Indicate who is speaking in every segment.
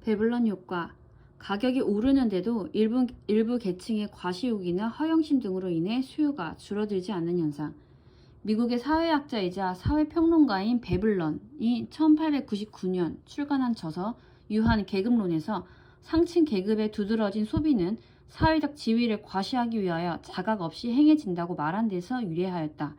Speaker 1: 배블런 효과. 가격이 오르는데도 일부 계층의 과시욕이나 허영심 등으로 인해 수요가 줄어들지 않는 현상. 미국의 사회학자이자 사회평론가인 배블런이 1899년 출간한 저서 유한 계급론에서 상층 계급의 두드러진 소비는 사회적 지위를 과시하기 위하여 자각 없이 행해진다고 말한 데서 유래하였다.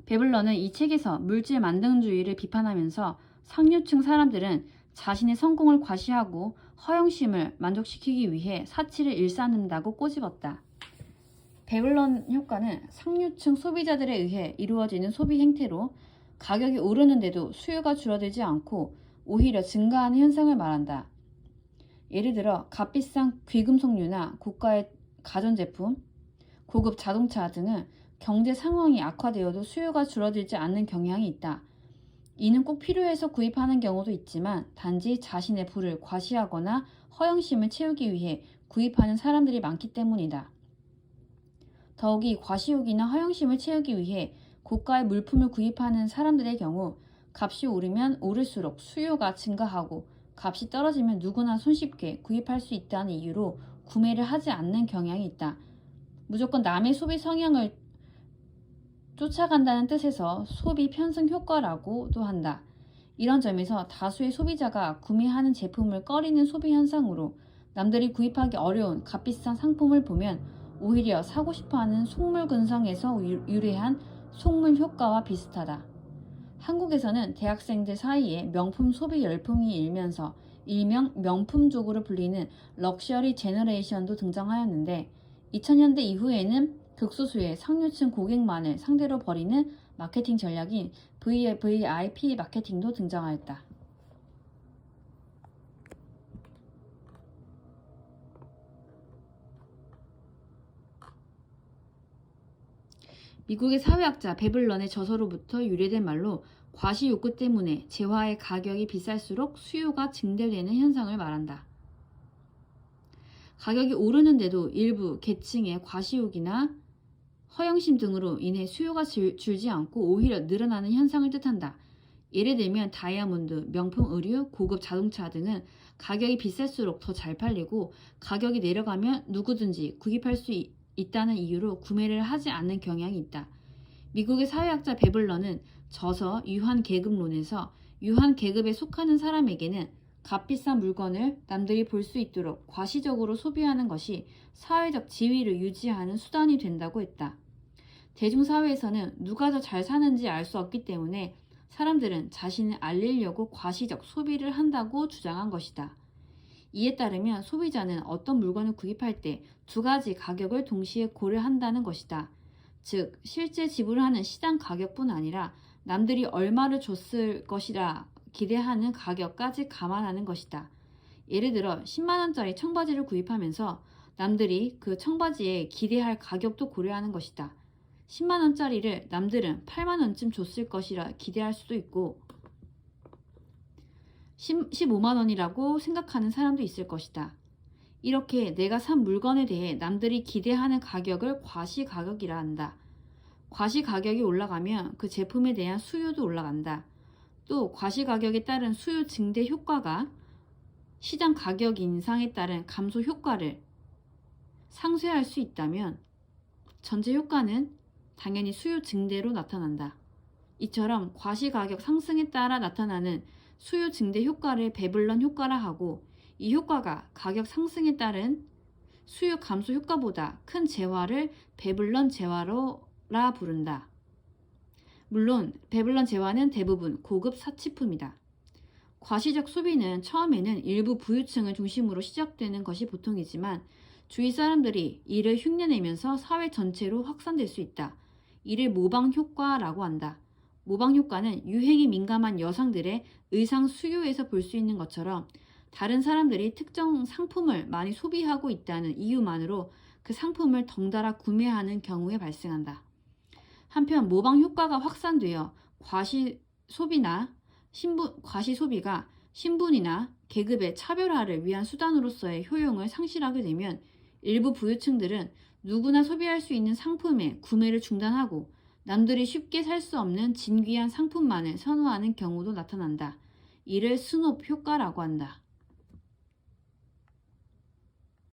Speaker 1: 배블런은 이 책에서 물질 만능주의를 비판하면서 상류층 사람들은 자신의 성공을 과시하고 허영심을 만족시키기 위해 사치를 일삼는다고 꼬집었다. 배블런 효과는 상류층 소비자들에 의해 이루어지는 소비 행태로 가격이 오르는데도 수요가 줄어들지 않고 오히려 증가하는 현상을 말한다. 예를 들어 값비싼 귀금속류나 고가의 가전제품, 고급 자동차 등은 경제 상황이 악화되어도 수요가 줄어들지 않는 경향이 있다. 이는 꼭 필요해서 구입하는 경우도 있지만 단지 자신의 부를 과시하거나 허영심을 채우기 위해 구입하는 사람들이 많기 때문이다. 더욱이 과시욕이나 허영심을 채우기 위해 고가의 물품을 구입하는 사람들의 경우 값이 오르면 오를수록 수요가 증가하고 값이 떨어지면 누구나 손쉽게 구입할 수 있다는 이유로 구매를 하지 않는 경향이 있다. 무조건 남의 소비 성향을 쫓아간다는 뜻에서 소비 편승 효과라고도 한다. 이런 점에서 다수의 소비자가 구매하는 제품을 꺼리는 소비 현상으로 남들이 구입하기 어려운 값비싼 상품을 보면 오히려 사고 싶어하는 속물근성에서 유래한 속물 효과와 비슷하다. 한국에서는 대학생들 사이에 명품 소비 열풍이 일면서 일명 명품족으로 불리는 럭셔리 제너레이션도 등장하였는데 2000년대 이후에는 극소수의 상류층 고객만을 상대로 벌이는 마케팅 전략인 VVIP 마케팅도 등장하였다. 미국의 사회학자 배블런의 저서로부터 유래된 말로 과시 욕구 때문에 재화의 가격이 비쌀수록 수요가 증대되는 현상을 말한다. 가격이 오르는데도 일부 계층의 과시욕이나 허영심 등으로 인해 수요가 줄지 않고 오히려 늘어나는 현상을 뜻한다. 예를 들면 다이아몬드, 명품 의류, 고급 자동차 등은 가격이 비쌀수록 더 잘 팔리고 가격이 내려가면 누구든지 구입할 수 있다는 이유로 구매를 하지 않는 경향이 있다. 미국의 사회학자 배블런은 저서 유한 계급론에서 유한 계급에 속하는 사람에게는 값비싼 물건을 남들이 볼 수 있도록 과시적으로 소비하는 것이 사회적 지위를 유지하는 수단이 된다고 했다. 대중사회에서는 누가 더 잘 사는지 알 수 없기 때문에 사람들은 자신을 알리려고 과시적 소비를 한다고 주장한 것이다. 이에 따르면 소비자는 어떤 물건을 구입할 때 두 가지 가격을 동시에 고려한다는 것이다. 즉, 실제 지불하는 시장 가격뿐 아니라 남들이 얼마를 줬을 것이라 기대하는 가격까지 감안하는 것이다. 예를 들어 10만원짜리 청바지를 구입하면서 남들이 그 청바지에 기대할 가격도 고려하는 것이다. 10만원짜리를 남들은 8만원쯤 줬을 것이라 기대할 수도 있고 15만원이라고 생각하는 사람도 있을 것이다. 이렇게 내가 산 물건에 대해 남들이 기대하는 가격을 과시가격이라 한다. 과시가격이 올라가면 그 제품에 대한 수요도 올라간다. 또 과시가격에 따른 수요 증대 효과가 시장 가격 인상에 따른 감소 효과를 상쇄할 수 있다면 전제 효과는 당연히 수요 증대로 나타난다. 이처럼 과시가격 상승에 따라 나타나는 수요 증대 효과를 배블런 효과라 하고 이 효과가 가격 상승에 따른 수요 감소 효과보다 큰 재화를 배블런 재화라 부른다. 물론 배블런 재화는 대부분 고급 사치품이다. 과시적 소비는 처음에는 일부 부유층을 중심으로 시작되는 것이 보통이지만 주위 사람들이 이를 흉내내면서 사회 전체로 확산될 수 있다. 이를 모방 효과라고 한다. 모방 효과는 유행에 민감한 여성들의 의상 수요에서 볼 수 있는 것처럼 다른 사람들이 특정 상품을 많이 소비하고 있다는 이유만으로 그 상품을 덩달아 구매하는 경우에 발생한다. 한편 모방 효과가 확산되어 과시 소비가 신분이나 계급의 차별화를 위한 수단으로서의 효용을 상실하게 되면 일부 부유층들은 누구나 소비할 수 있는 상품의 구매를 중단하고 남들이 쉽게 살 수 없는 진귀한 상품만을 선호하는 경우도 나타난다. 이를 스놉 효과라고 한다.